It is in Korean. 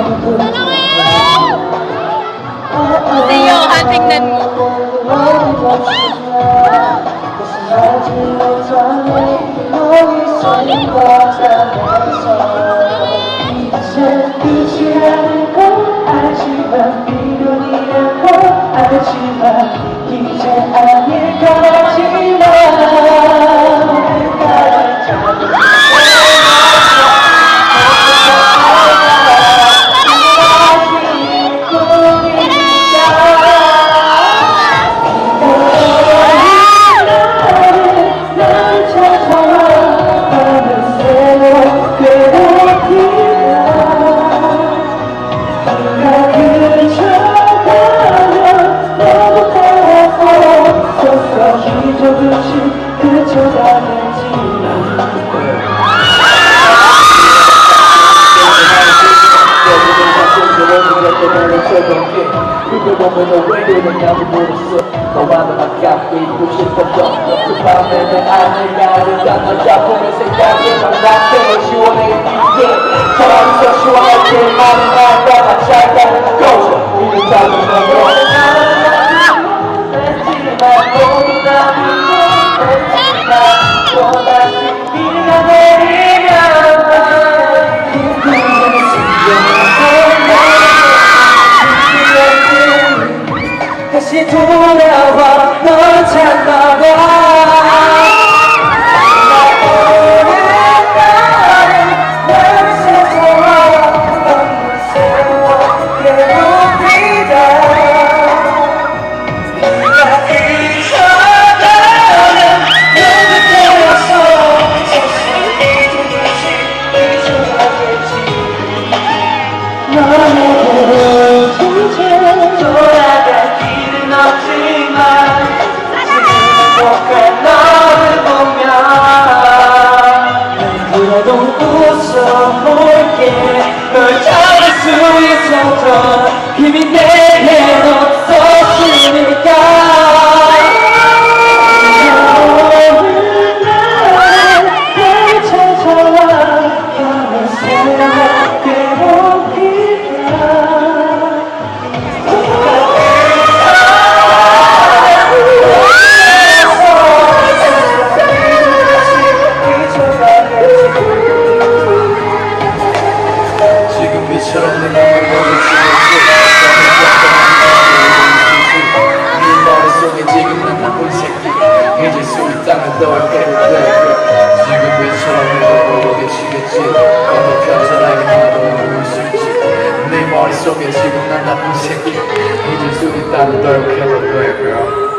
Si Johan, tignan mo. 이제 아닐 거지만 조금씩 그쳐가겠지 그걸 보면 왜 그러냐고 물었어 너와는 가깝게 있고 싶었던 그 밤에 내 안을 가득한 널 잡으면 생각에 막 나한테 시원해 이게 저기서 시원할 때 많은 날과 같이 할까는 거죠 이를 잡으면 너는 나는 했지만 모두 다 했지만 또다시 비가 내리면 다시 돌아와 널 찾아봐 그래도 웃어볼게 널 잡을 수 있었던 힘이 내겐 없었으니까 오늘 날 찾아와 밤을 새워 괴롭히다 처럼 내 맘을 모르지 네 머릿속에 지금 난 나쁜 새끼 잊을 수 있다면 널 깨를 지금 빛처럼 널 모르겠지겠지 건너편서 나에게 나도 모를 수 있지 네 머릿속에 지금 난 나쁜 새끼 잊을 수 있다면 널 깨를